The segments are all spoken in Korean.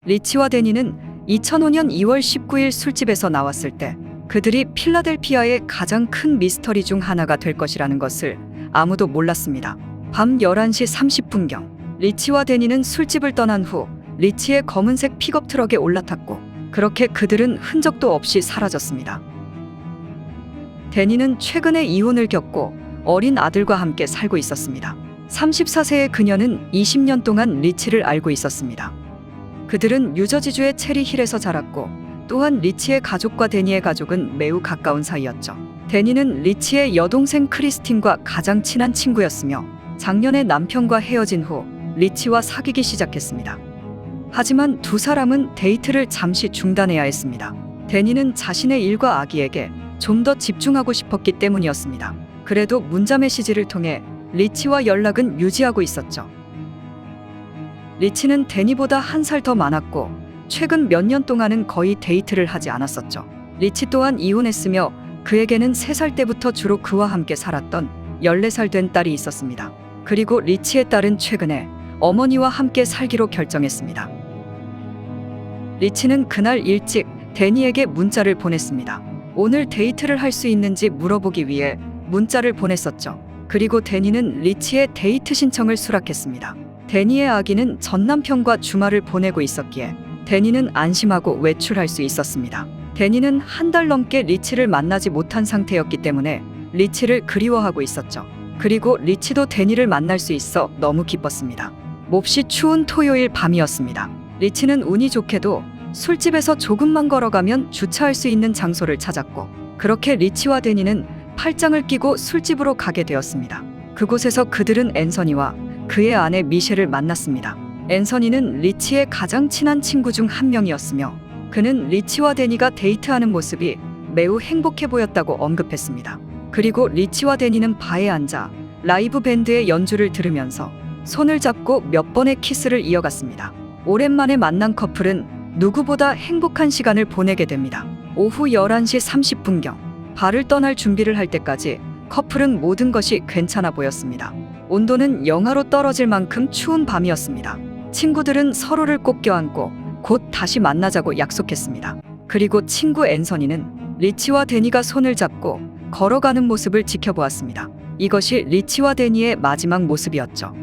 리치와 데니는 2005년 2월 19일 술집에서 나왔을 때 그들이 필라델피아의 가장 큰 미스터리 중 하나가 될 것이라는 것을 아무도 몰랐습니다. 밤 11시 30분경 리치와 데니는 술집을 떠난 후 리치의 검은색 픽업 트럭에 올라탔고 그렇게 그들은 흔적도 없이 사라졌습니다. 데니는 최근에 이혼을 겪고 어린 아들과 함께 살고 있었습니다. 34세의 그녀는 20년 동안 리치를 알고 있었습니다. 그들은 뉴저지주의 체리힐에서 자랐고 또한 리치의 가족과 데니의 가족은 매우 가까운 사이였죠. 데니는 리치의 여동생 크리스틴과 가장 친한 친구였으며 작년에 남편과 헤어진 후 리치와 사귀기 시작했습니다. 하지만 두 사람은 데이트를 잠시 중단해야 했습니다. 데니는 자신의 일과 아기에게 좀 더 집중하고 싶었기 때문이었습니다. 그래도 문자 메시지를 통해 리치와 연락은 유지하고 있었죠. 리치는 데니보다 1살 더 많았고 최근 몇 년 동안은 거의 데이트를 하지 않았었죠. 리치 또한 이혼했으며 그에게는 3살 때부터 주로 그와 함께 살았던 14살 된 딸이 있었습니다. 그리고 리치의 딸은 최근에 어머니와 함께 살기로 결정했습니다. 리치는 그날 일찍 데니에게 문자를 보냈습니다. 오늘 데이트를 할 수 있는지 물어보기 위해 문자를 보냈었죠. 그리고 데니는 리치의 데이트 신청을 수락했습니다. 데니의 아기는 전 남편과 주말을 보내고 있었기에 데니는 안심하고 외출할 수 있었습니다. 데니는 1달 넘게 리치를 만나지 못한 상태였기 때문에 리치를 그리워하고 있었죠. 그리고 리치도 데니를 만날 수 있어 너무 기뻤습니다. 몹시 추운 토요일 밤이었습니다. 리치는 운이 좋게도 술집에서 조금만 걸어가면 주차할 수 있는 장소를 찾았고 그렇게 리치와 데니는 팔짱을 끼고 술집으로 가게 되었습니다. 그곳에서 그들은 앤서니와 그의 아내 미셸을 만났습니다. 앤서니는 리치의 가장 친한 친구 중 한 명이었으며 그는 리치와 데니가 데이트하는 모습이 매우 행복해 보였다고 언급했습니다. 그리고 리치와 데니는 바에 앉아 라이브 밴드의 연주를 들으면서 손을 잡고 몇 번의 키스를 이어갔습니다. 오랜만에 만난 커플은 누구보다 행복한 시간을 보내게 됩니다. 오후 11시 30분경 바를 떠날 준비를 할 때까지 커플은 모든 것이 괜찮아 보였습니다. 온도는 영하로 떨어질 만큼 추운 밤이었습니다. 친구들은 서로를 꼭 껴안고 곧 다시 만나자고 약속했습니다. 그리고 친구 앤서니는 리치와 데니가 손을 잡고 걸어가는 모습을 지켜보았습니다. 이것이 리치와 데니의 마지막 모습이었죠.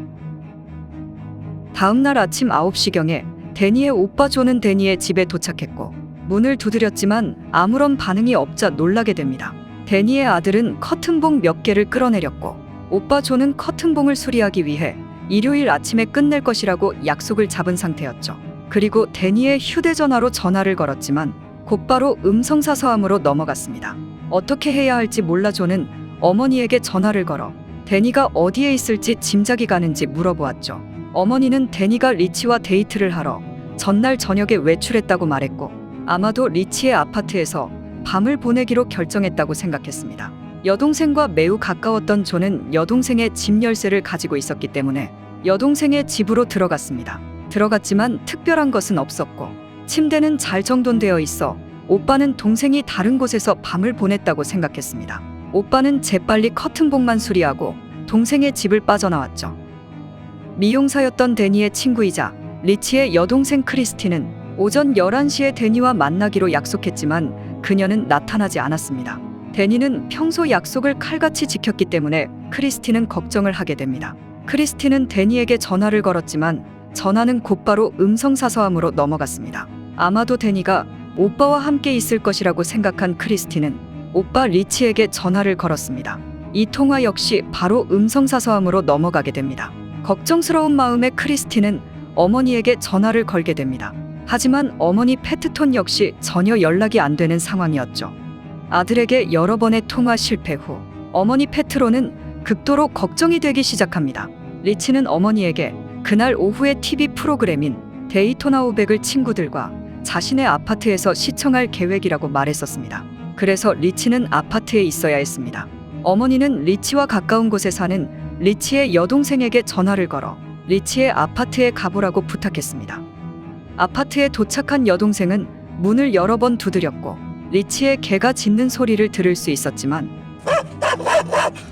다음 날 아침 9시경에 데니의 오빠 존은 데니의 집에 도착했고 문을 두드렸지만 아무런 반응이 없자 놀라게 됩니다. 데니의 아들은 커튼봉 몇 개를 끌어내렸고 오빠 존은 커튼봉을 수리하기 위해 일요일 아침에 끝낼 것이라고 약속을 잡은 상태였죠. 그리고 데니의 휴대전화로 전화를 걸었지만 곧바로 음성사서함으로 넘어갔습니다. 어떻게 해야 할지 몰라 존은 어머니에게 전화를 걸어 데니가 어디에 있을지 짐작이 가는지 물어보았죠. 어머니는 데니가 리치와 데이트를 하러 전날 저녁에 외출했다고 말했고 아마도 리치의 아파트에서 밤을 보내기로 결정했다고 생각했습니다. 여동생과 매우 가까웠던 존은 여동생의 집 열쇠를 가지고 있었기 때문에 여동생의 집으로 들어갔습니다. 들어갔지만 특별한 것은 없었고 침대는 잘 정돈되어 있어 오빠는 동생이 다른 곳에서 밤을 보냈다고 생각했습니다. 오빠는 재빨리 커튼봉만 수리하고 동생의 집을 빠져나왔죠. 미용사였던 데니의 친구이자 리치의 여동생 크리스틴은 오전 11시에 데니와 만나기로 약속했지만 그녀는 나타나지 않았습니다. 데니는 평소 약속을 칼같이 지켰기 때문에 크리스틴은 걱정을 하게 됩니다. 크리스틴은 데니에게 전화를 걸었지만 전화는 곧바로 음성사서함으로 넘어갔습니다. 아마도 데니가 오빠와 함께 있을 것이라고 생각한 크리스틴은 오빠 리치에게 전화를 걸었습니다. 이 통화 역시 바로 음성사서함으로 넘어가게 됩니다. 걱정스러운 마음에 크리스틴은 어머니에게 전화를 걸게 됩니다. 하지만 어머니 패트톤 역시 전혀 연락이 안 되는 상황이었죠. 아들에게 여러 번의 통화 실패 후 어머니 패트론은 극도로 걱정이 되기 시작합니다. 리치는 어머니에게 그날 오후의 TV 프로그램인 데이토나 500을 친구들과 자신의 아파트에서 시청할 계획이라고 말했었습니다. 그래서 리치는 아파트에 있어야 했습니다. 어머니는 리치와 가까운 곳에 사는 리치의 여동생에게 전화를 걸어 리치의 아파트에 가보라고 부탁했습니다. 아파트에 도착한 여동생은 문을 여러 번 두드렸고 리치의 개가 짖는 소리를 들을 수 있었지만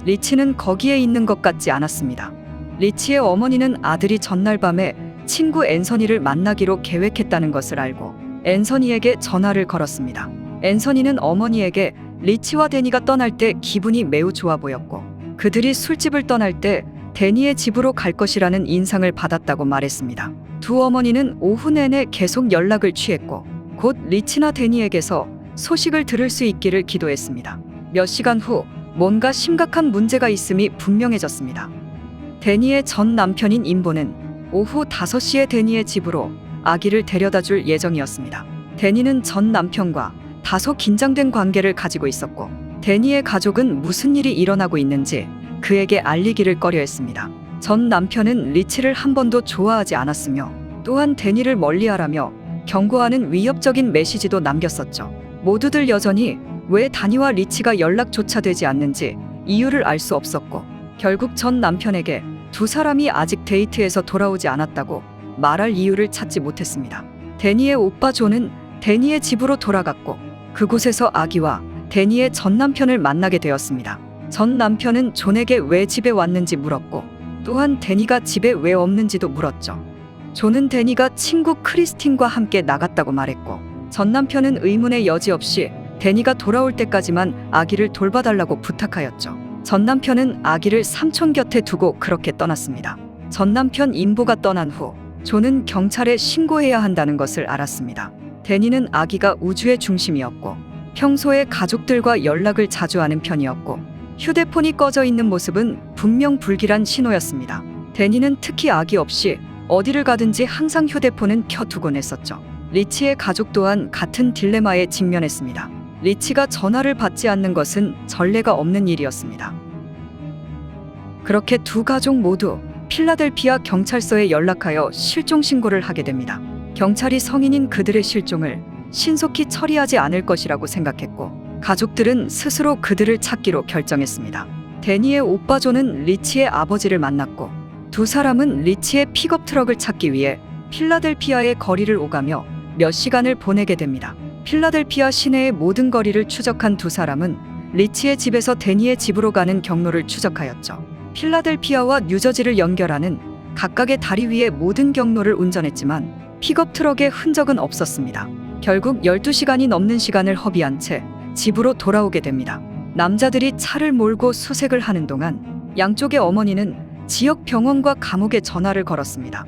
리치는 거기에 있는 것 같지 않았습니다. 리치의 어머니는 아들이 전날 밤에 친구 앤서니를 만나기로 계획했다는 것을 알고 앤서니에게 전화를 걸었습니다. 앤서니는 어머니에게 리치와 데니가 떠날 때 기분이 매우 좋아 보였고 그들이 술집을 떠날 때 데니의 집으로 갈 것이라는 인상을 받았다고 말했습니다. 두 어머니는 오후 내내 계속 연락을 취했고 곧 리치나 데니에게서 소식을 들을 수 있기를 기도했습니다. 몇 시간 후 뭔가 심각한 문제가 있음이 분명해졌습니다. 데니의 전 남편인 임보는 오후 5시에 데니의 집으로 아기를 데려다 줄 예정이었습니다. 데니는 전 남편과 다소 긴장된 관계를 가지고 있었고 데니의 가족은 무슨 일이 일어나고 있는지 그에게 알리기를 꺼려했습니다. 전 남편은 리치를 한 번도 좋아하지 않았으며 또한 데니를 멀리하라며 경고하는 위협적인 메시지도 남겼었죠. 모두들 여전히 왜 다니와 리치가 연락조차 되지 않는지 이유를 알 수 없었고 결국 전 남편에게 두 사람이 아직 데이트에서 돌아오지 않았다고 말할 이유를 찾지 못했습니다. 데니의 오빠 존은 데니의 집으로 돌아갔고 그곳에서 아기와 데니의 전 남편을 만나게 되었습니다. 전 남편은 존에게 왜 집에 왔는지 물었고 또한 데니가 집에 왜 없는지도 물었죠. 존은 데니가 친구 크리스틴과 함께 나갔다고 말했고 전 남편은 의문의 여지 없이 데니가 돌아올 때까지만 아기를 돌봐달라고 부탁하였죠. 전 남편은 아기를 삼촌 곁에 두고 그렇게 떠났습니다. 전 남편 임보가 떠난 후 존은 경찰에 신고해야 한다는 것을 알았습니다. 데니는 아기가 우주의 중심이었고 평소에 가족들과 연락을 자주 하는 편이었고 휴대폰이 꺼져 있는 모습은 분명 불길한 신호였습니다. 데니는 특히 아기 없이 어디를 가든지 항상 휴대폰은 켜두곤 했었죠. 리치의 가족 또한 같은 딜레마에 직면했습니다. 리치가 전화를 받지 않는 것은 전례가 없는 일이었습니다. 그렇게 두 가족 모두 필라델피아 경찰서에 연락하여 실종 신고를 하게 됩니다. 경찰이 성인인 그들의 실종을 신속히 처리하지 않을 것이라고 생각했고 가족들은 스스로 그들을 찾기로 결정했습니다. 데니의 오빠 존은 리치의 아버지를 만났고 두 사람은 리치의 픽업 트럭을 찾기 위해 필라델피아의 거리를 오가며 몇 시간을 보내게 됩니다. 필라델피아 시내의 모든 거리를 추적한 두 사람은 리치의 집에서 데니의 집으로 가는 경로를 추적하였죠. 필라델피아와 뉴저지를 연결하는 각각의 다리 위의 모든 경로를 운전했지만 픽업 트럭의 흔적은 없었습니다. 결국 12시간이 넘는 시간을 허비한 채 집으로 돌아오게 됩니다. 남자들이 차를 몰고 수색을 하는 동안 양쪽의 어머니는 지역 병원과 감옥에 전화를 걸었습니다.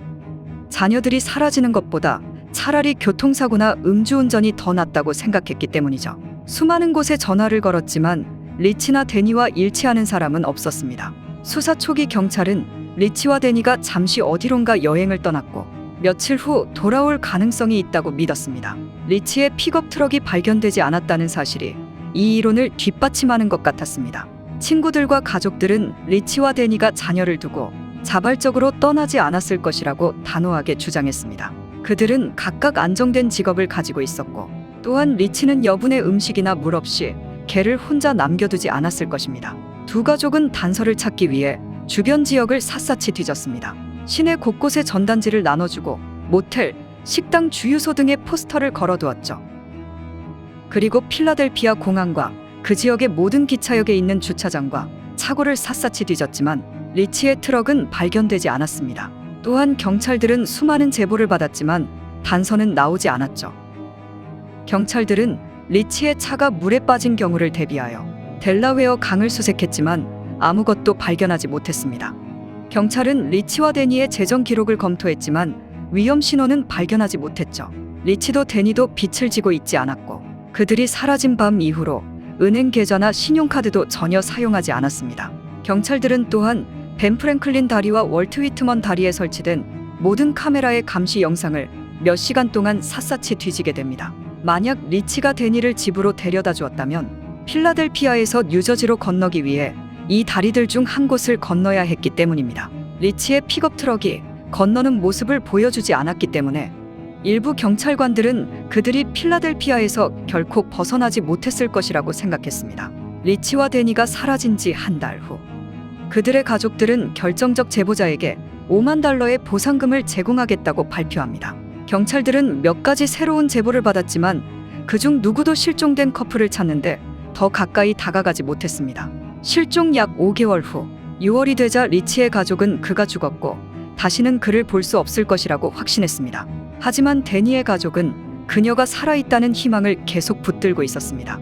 자녀들이 사라지는 것보다 차라리 교통사고나 음주운전이 더 낫다고 생각했기 때문이죠. 수많은 곳에 전화를 걸었지만 리치나 데니와 일치하는 사람은 없었습니다. 수사 초기 경찰은 리치와 데니가 잠시 어디론가 여행을 떠났고 며칠 후 돌아올 가능성이 있다고 믿었습니다. 리치의 픽업 트럭이 발견되지 않았다는 사실이 이 이론을 뒷받침하는 것 같았습니다. 친구들과 가족들은 리치와 데니가 자녀를 두고 자발적으로 떠나지 않았을 것이라고 단호하게 주장했습니다. 그들은 각각 안정된 직업을 가지고 있었고 또한 리치는 여분의 음식이나 물 없이 개를 혼자 남겨두지 않았을 것입니다. 두 가족은 단서를 찾기 위해 주변 지역을 샅샅이 뒤졌습니다. 시내 곳곳에 전단지를 나눠주고 모텔, 식당, 주유소 등의 포스터를 걸어두었죠. 그리고 필라델피아 공항과 그 지역의 모든 기차역에 있는 주차장과 차고를 샅샅이 뒤졌지만 리치의 트럭은 발견되지 않았습니다. 또한 경찰들은 수많은 제보를 받았지만 단서는 나오지 않았죠. 경찰들은 리치의 차가 물에 빠진 경우를 대비하여 델라웨어 강을 수색했지만 아무것도 발견하지 못했습니다. 경찰은 리치와 데니의 재정 기록을 검토했지만 위험 신호는 발견하지 못했죠. 리치도 데니도 빛을 지고 있지 않았고 그들이 사라진 밤 이후로 은행 계좌나 신용카드도 전혀 사용하지 않았습니다. 경찰들은 또한 벤 프랭클린 다리와 월트 위트먼 다리에 설치된 모든 카메라의 감시 영상을 몇 시간 동안 샅샅이 뒤지게 됩니다. 만약 리치가 데니를 집으로 데려다 주었다면 필라델피아에서 뉴저지로 건너기 위해 이 다리들 중 한 곳을 건너야 했기 때문입니다. 리치의 픽업 트럭이 건너는 모습을 보여주지 않았기 때문에 일부 경찰관들은 그들이 필라델피아에서 결코 벗어나지 못했을 것이라고 생각했습니다. 리치와 데니가 사라진 지 한 달 후 그들의 가족들은 결정적 제보자에게 $50,000의 보상금을 제공하겠다고 발표합니다. 경찰들은 몇 가지 새로운 제보를 받았지만 그중 누구도 실종된 커플을 찾는데 더 가까이 다가가지 못했습니다. 실종 약 5개월 후 6월이 되자 리치의 가족은 그가 죽었고 다시는 그를 볼 수 없을 것이라고 확신했습니다. 하지만 데니의 가족은 그녀가 살아있다는 희망을 계속 붙들고 있었습니다.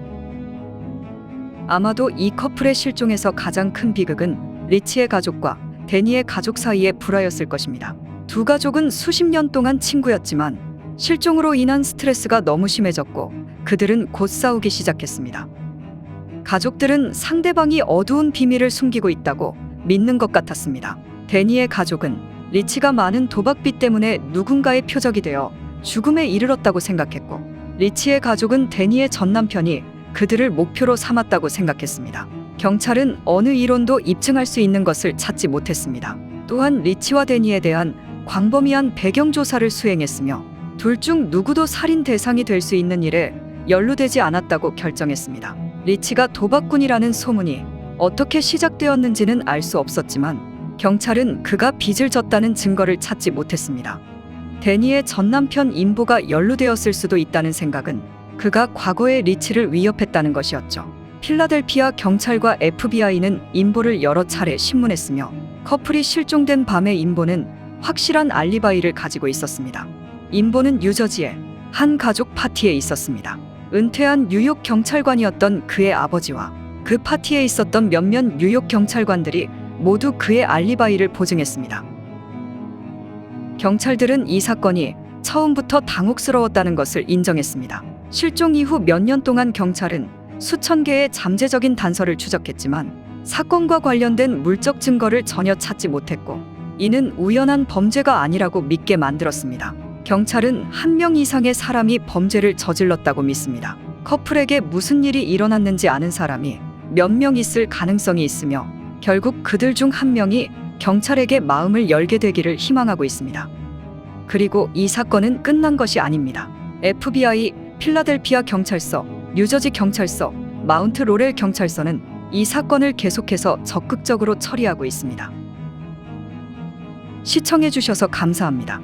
아마도 이 커플의 실종에서 가장 큰 비극은 리치의 가족과 데니의 가족 사이의 불화였을 것입니다. 두 가족은 수십 년 동안 친구였지만 실종으로 인한 스트레스가 너무 심해졌고 그들은 곧 싸우기 시작했습니다. 가족들은 상대방이 어두운 비밀을 숨기고 있다고 믿는 것 같았습니다. 데니의 가족은 리치가 많은 도박빚 때문에 누군가의 표적이 되어 죽음에 이르렀다고 생각했고, 리치의 가족은 데니의 전 남편이 그들을 목표로 삼았다고 생각했습니다. 경찰은 어느 이론도 입증할 수 있는 것을 찾지 못했습니다. 또한 리치와 데니에 대한 광범위한 배경 조사를 수행했으며 둘 중 누구도 살인 대상이 될 수 있는 일에 연루되지 않았다고 결정했습니다. 리치가 도박꾼이라는 소문이 어떻게 시작되었는지는 알 수 없었지만 경찰은 그가 빚을 졌다는 증거를 찾지 못했습니다. 데니의 전 남편 임보가 연루되었을 수도 있다는 생각은 그가 과거에 리치를 위협했다는 것이었죠. 필라델피아 경찰과 FBI는 임보를 여러 차례 신문했으며 커플이 실종된 밤에 임보는 확실한 알리바이를 가지고 있었습니다. 임보는 뉴저지의 한 가족 파티에 있었습니다. 은퇴한 뉴욕 경찰관이었던 그의 아버지와 그 파티에 있었던 몇몇 뉴욕 경찰관들이 모두 그의 알리바이를 보증했습니다. 경찰들은 이 사건이 처음부터 당혹스러웠다는 것을 인정했습니다. 실종 이후 몇 년 동안 경찰은 수천 개의 잠재적인 단서를 추적했지만 사건과 관련된 물적 증거를 전혀 찾지 못했고, 이는 우연한 범죄가 아니라고 믿게 만들었습니다. 경찰은 한 명 이상의 사람이 범죄를 저질렀다고 믿습니다. 커플에게 무슨 일이 일어났는지 아는 사람이 몇 명 있을 가능성이 있으며 결국 그들 중 한 명이 경찰에게 마음을 열게 되기를 희망하고 있습니다. 그리고 이 사건은 끝난 것이 아닙니다. FBI, 필라델피아 경찰서, 뉴저지 경찰서, 마운트 로렐 경찰서는 이 사건을 계속해서 적극적으로 처리하고 있습니다. 시청해주셔서 감사합니다.